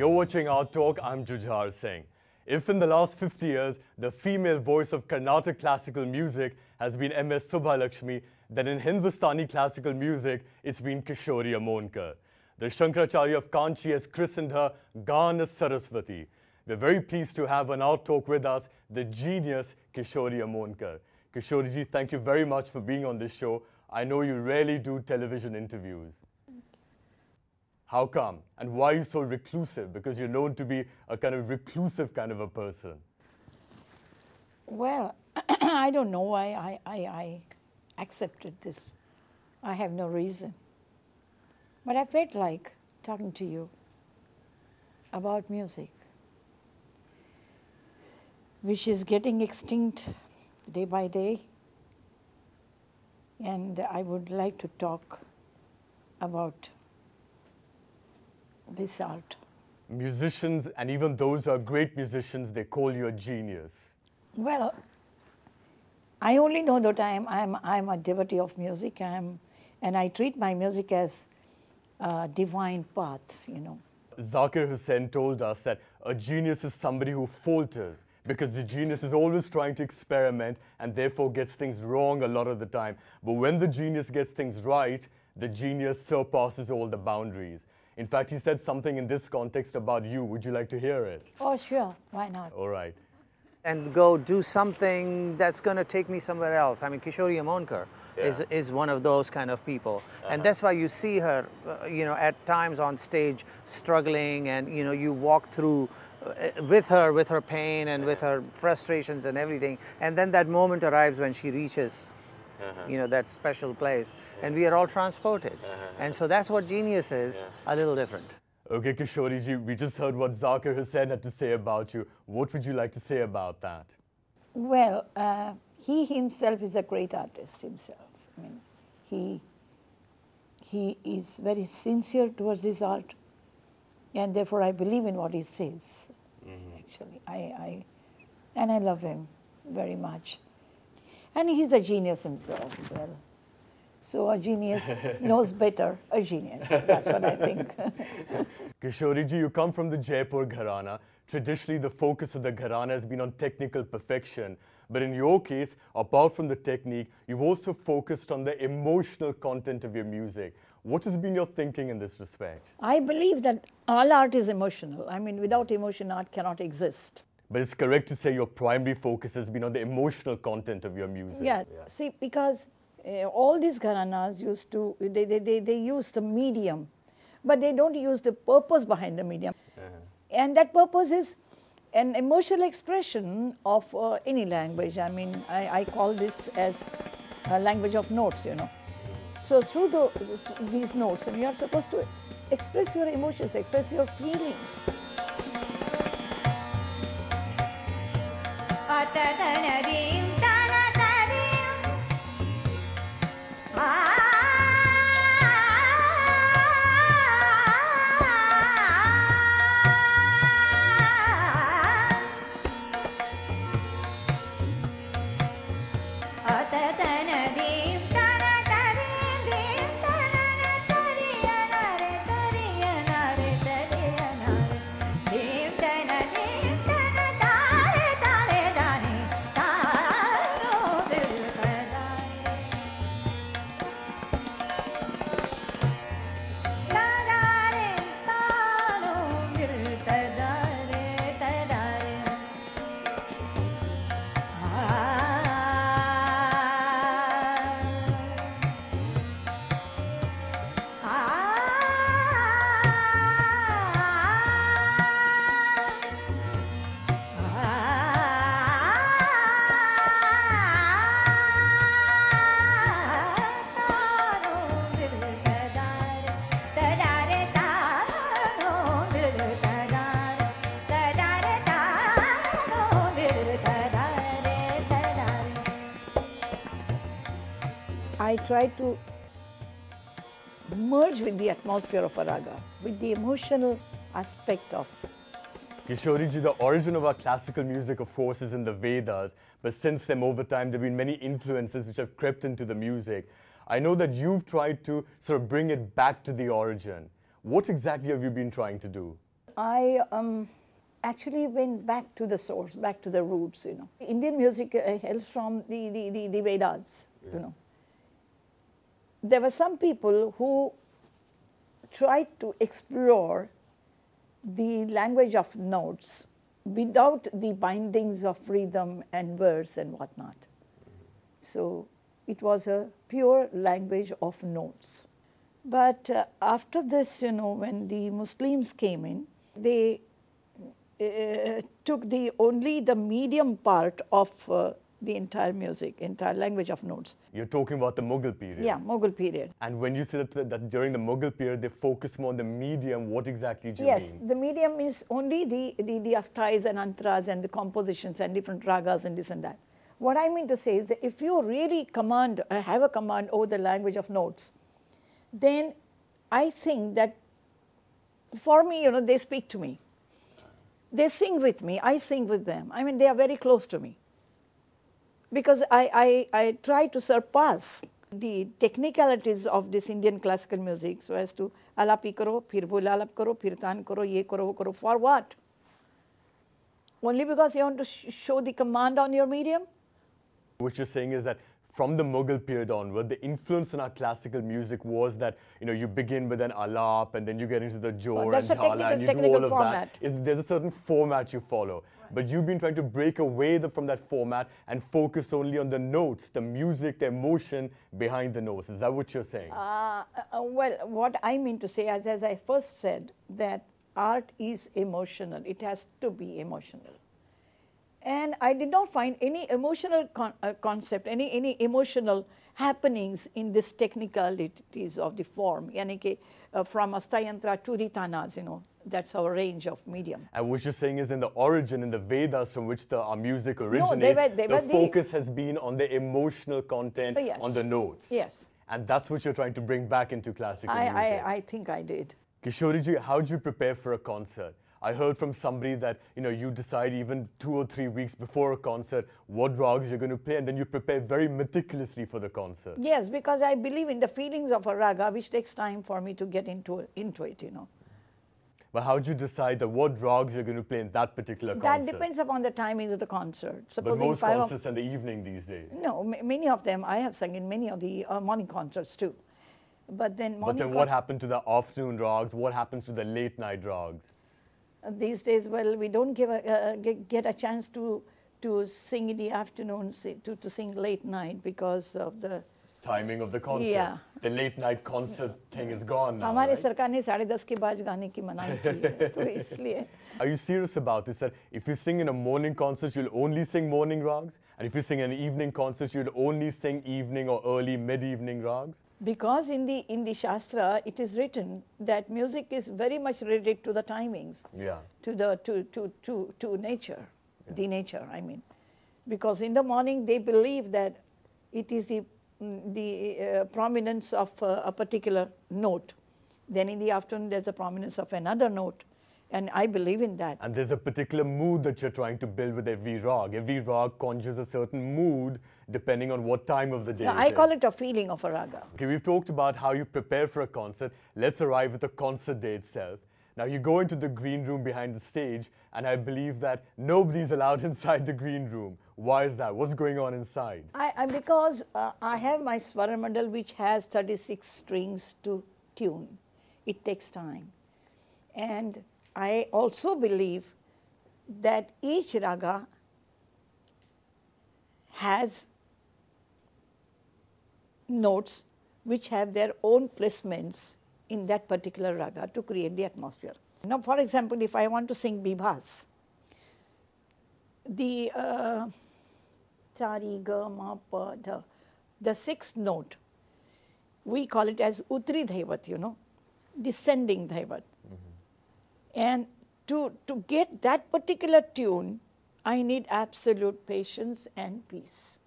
You're watching Our Talk, I'm Jujhar Singh. If in the last 50 years, the female voice of Carnatic classical music has been M.S. Subbalakshmi, then in Hindustani classical music, it's been Kishori Amonkar. The Shankaracharya of Kanchi has christened her Gana Saraswati. We're very pleased to have on Our Talk with us the genius Kishori Amonkar. Kishori ji, thank you very much for being on this show. I know you rarely do television interviews. How come? And why are you so reclusive? Because you're known to be a kind of reclusive kind of a person. Well, I don't know why I accepted this. I have no reason. But I felt like talking to you about music, which is getting extinct day by day. And I would like to talk about this art. Musicians, and even those who are great musicians, they call you a genius. Well, I only know that I'm a devotee of music, and I treat my music as a divine path, you know. Zakir Hussain told us that a genius is somebody who falters, because the genius is always trying to experiment and therefore gets things wrong a lot of the time. But when the genius gets things right, the genius surpasses all the boundaries. In fact, he said something in this context about you. Would you like to hear it? Oh, sure. Why not? All right. And go do something that's going to take me somewhere else. I mean, Kishori Amonkar is one of those kind of people. And that's why you see her, at times on stage struggling, and, you walk through with her pain and with her frustrations and everything. And then that moment arrives when she reaches that special place, and we are all transported. And so that's what genius is, a little different. Okay, Kishori ji, we just heard what Zakir Hussain had to say about you. What would you like to say about that? Well, he himself is a great artist himself. I mean, he is very sincere towards his art, and therefore I believe in what he says. Actually, and I love him very much. And he's a genius himself. Well, so a genius knows better a genius. That's what I think. Kishori ji, you come from the Jaipur Gharana. Traditionally, the focus of the Gharana has been on technical perfection. But in your case, apart from the technique, you've also focused on the emotional content of your music. What has been your thinking in this respect? I believe that all art is emotional. I mean, without emotion, art cannot exist. But it's correct to say your primary focus has been on the emotional content of your music. Yeah. See, because all these gharanas used to, they use the medium, but they don't use the purpose behind the medium. And that purpose is an emotional expression of any language. I mean, I call this as a language of notes, So through these notes, and you are supposed to express your emotions, express your feelings. I try to merge with the atmosphere of a raga, with the emotional aspect of. Kishori ji, the origin of our classical music, of course, is in the Vedas, but since then, over time, there have been many influences which have crept into the music. I know that you've tried to sort of bring it back to the origin. What exactly have you been trying to do? I actually went back to the source, back to the roots, you know. Indian music hails from the Vedas, you know. There were some people who tried to explore the language of notes without the bindings of rhythm and verse and whatnot. So it was a pure language of notes. But after this, you know, when the Muslims came in, they took only the medium part of the entire music, entire language of notes. You're talking about the Mughal period. Yeah, Mughal period. And when you said that during the Mughal period, they focus more on the medium, what exactly do you Yes, mean? the medium is only the asthais and antras and the compositions and different ragas and this and that. What I mean to say is that if you really have a command over the language of notes, then I think that for me, you know, they speak to me. They sing with me, I sing with them. I mean, they are very close to me. Because I try to surpass the technicalities of this Indian classical music so as to alapi karo, phir bol alap karo, phir taan karo, ye karo, wo karo. For what? Only because you want to show the command on your medium? What you're saying is that from the Mughal period onward, the influence on our classical music was that, you know, you begin with an alap and then you get into the jor and that's a dhala and you do technical all of format. that. There's a certain format you follow. But you've been trying to break away from that format and focus only on the notes, the music, the emotion behind the notes. Is that what you're saying? Well, what I mean to say, as I first said, that art is emotional. It has to be emotional. And I did not find any emotional concept, any emotional happenings in this technicalities of the form. Yani ke, from Astayantra to the Tanas, you know, that's our range of medium. And what you're saying is in the origin, in the Vedas from which our music originates, the focus has been on the emotional content, Yes. on the notes. Yes. And that's what you're trying to bring back into classical music. I think I did. Kishori ji, how do you prepare for a concert? I heard from somebody that, you know, you decide even 2 or 3 weeks before a concert what rags you're going to play, and then you prepare very meticulously for the concert. Yes, because I believe in the feelings of a raga, which takes time for me to get into it, you know. But how do you decide that what rags you're going to play in that particular concert? That depends upon the timing of the concert. But most concerts in the evening these days. No, many of them, I have sung in many of the morning concerts too. But then what happened to the afternoon rags? What happens to the late night rags? These days, well, we don't get a chance to sing in the afternoon, to sing late night because of the timing of the concert. Yeah. The late night concert thing is gone now. हमारे सरकार ने 10:30 के बाद गाने की मनाही की है, तो इसलिए. Are you serious about this? That if you sing in a morning concert, you'll only sing morning rags, and if you sing in an evening concert, you'll only sing evening or early mid-evening rags? Because in the Shastra, it is written that music is very much related to the timings, Yeah. to nature, the nature, I mean. Because in the morning, they believe that it is the prominence of a particular note. Then in the afternoon, there's a prominence of another note. And I believe in that. And there's a particular mood that you're trying to build with every rag. Every rag conjures a certain mood depending on what time of the day I call it a feeling of a raga. Okay, we've talked about how you prepare for a concert. Let's arrive at the concert day itself. Now you go into the green room behind the stage, and I believe that nobody's allowed inside the green room. Why is that? What's going on inside? Because I have my Swaramandal, which has 36 strings to tune. It takes time. And I also believe that each raga has notes which have their own placements in that particular raga to create the atmosphere. Now, for example, if I want to sing Bibhas, the Chari, Ga, Ma, Pa, Dha, the sixth note, we call it as Utri Dhaivat, you know, descending Dhaivat. And to get that particular tune, I need absolute patience and peace.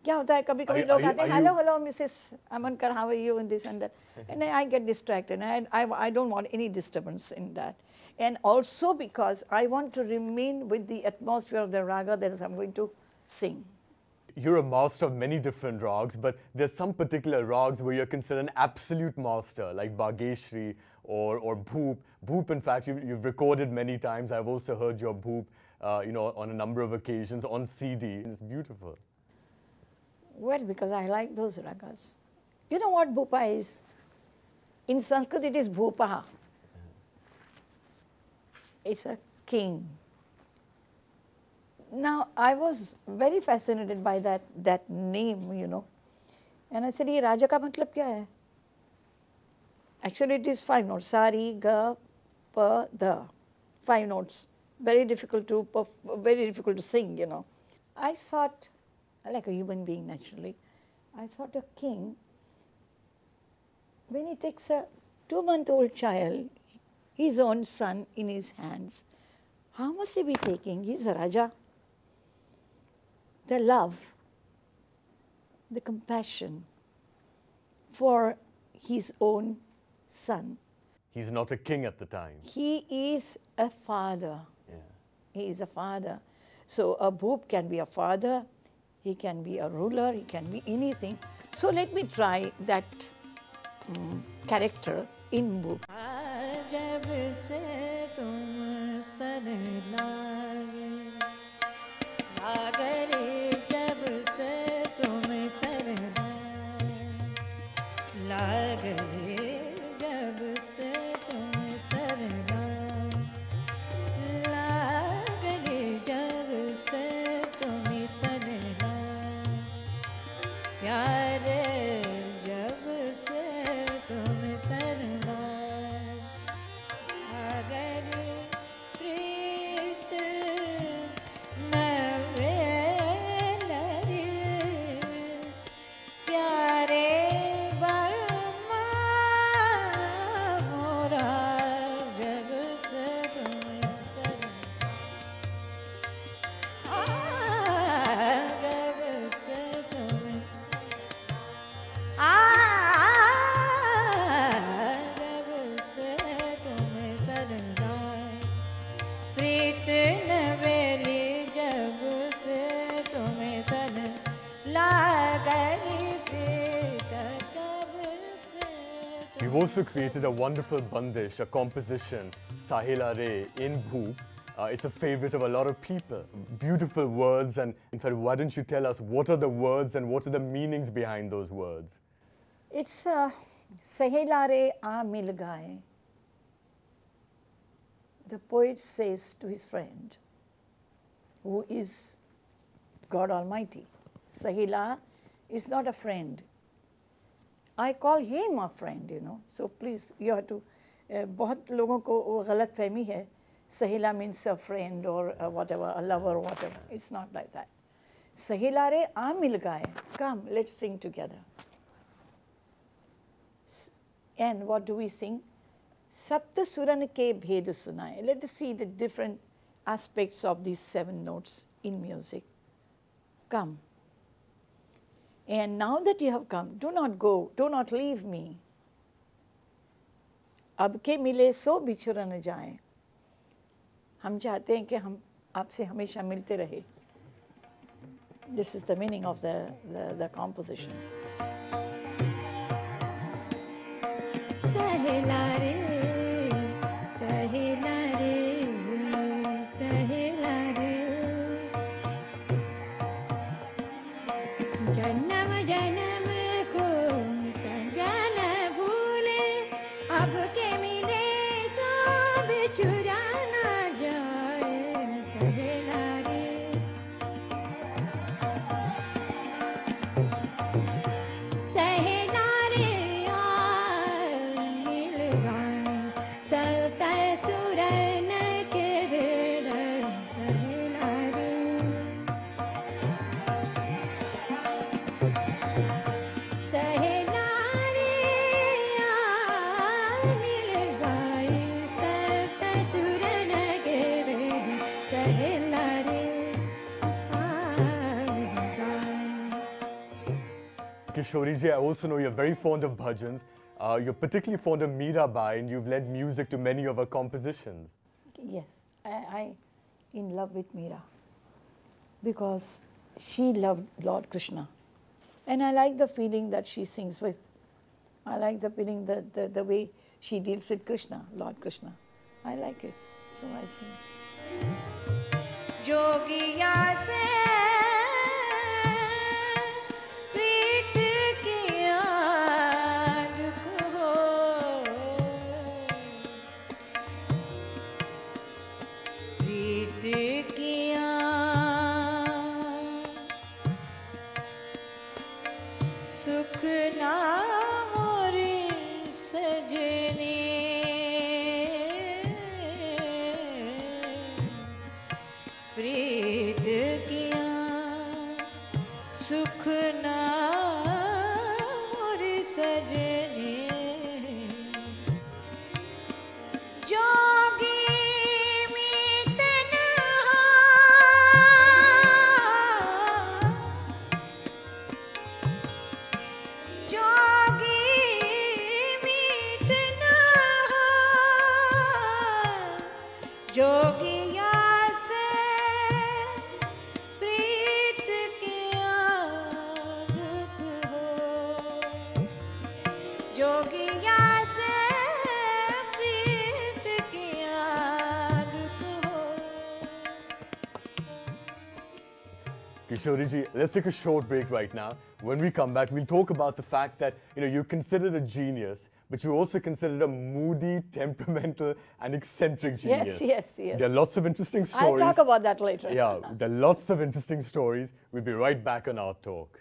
क्या होता है कभी-कभी लोग आते हैं hello Mrs. Amonkar, how are you, and this and that, and I get distracted, and I don't want any disturbance in that. And also because I want to remain with the atmosphere of the raga that I'm going to sing. You're a master of many different rags, but there's some particular rags where you're considered an absolute master, like Bageshri or Bhoop. Bhoop, in fact, you've recorded many times. I've also heard your Bhoop, on a number of occasions on CD. It's beautiful. Well, because I like those ragas. You know what Bhupa is? In Sanskrit, it is Bhupa. It's a king. Now, I was very fascinated by that name, you know. And I said, "Ye Raja ka matlab kya hai?" Actually, it is 5 notes. Sari, ga, pa, da. 5 notes. Very difficult to sing, you know. I thought, like a human being naturally, I thought a king, when he takes a 2-month-old child, his own son in his hands, how must he be taking? He's a Raja. The love, the compassion for his own son. He's not a king at the time. He is a father. Yeah. He is a father. So a Bhoop can be a father, he can be a ruler, he can be anything. So let me try that character in Bhoop. You've also created a wonderful bandish, a composition, Sahela Re, in Bhoop. It's a favorite of a lot of people. Beautiful words, and in fact, why don't you tell us what are the words and what are the meanings behind those words? It's Sahela Re aa mil gaye. The poet says to his friend, who is God Almighty. Sahela is not a friend. I call him a friend, you know. So please, you have to. बहुत लोगों को वो गलत फहमी है. Sahela means a friend or whatever, a lover or whatever. It's not like that. Sahela re aa mil gaye. Come, let's sing together. And what do we sing? Sapta suran ke bhed sunaye. Let us see the different aspects of these 7 notes in music. Come. And now that you have come, do not go, do not leave me. अब के मिले सो बिछुड़ न जाए. हम चाहते हैं कि हम आपसे हमेशा मिलते रहे. This is the meaning of the composition. Sahela re, sahela re, sahela re. जन्म जन्म को संगा न भूले, अब के मिले सो बिछुड़ा न जाए. सहेला रे, सहेला रे यार मिल गए, सता सुरन के बेड़. सहेला रे, सहेला रे यार मिल गए, सता सुरन के बेड़. सहेला रे Kishori ji, I also know you're very fond of bhajans. You're particularly fond of Mirabai, and you've lent music to many of her compositions. Yes, I in love with Meera because she loved Lord Krishna. And I like the feeling that she sings with. I like the feeling, the way she deals with Krishna, Lord Krishna. I like it, so I sing. Jogiya se preet kiya dukh preet kiya sukh na more sajne प्रीत किया सुख ना मोर सजने जोगी मीत नहा जोगी मीत नहा जोगिया Kishori ji, let's take a short break right now. When we come back, we'll talk about the fact that you're considered a genius, but you're also considered a moody, temperamental, and eccentric genius. Yes. There are lots of interesting stories. I'll talk about that later. Yeah, there are lots of interesting stories. We'll be right back on our talk.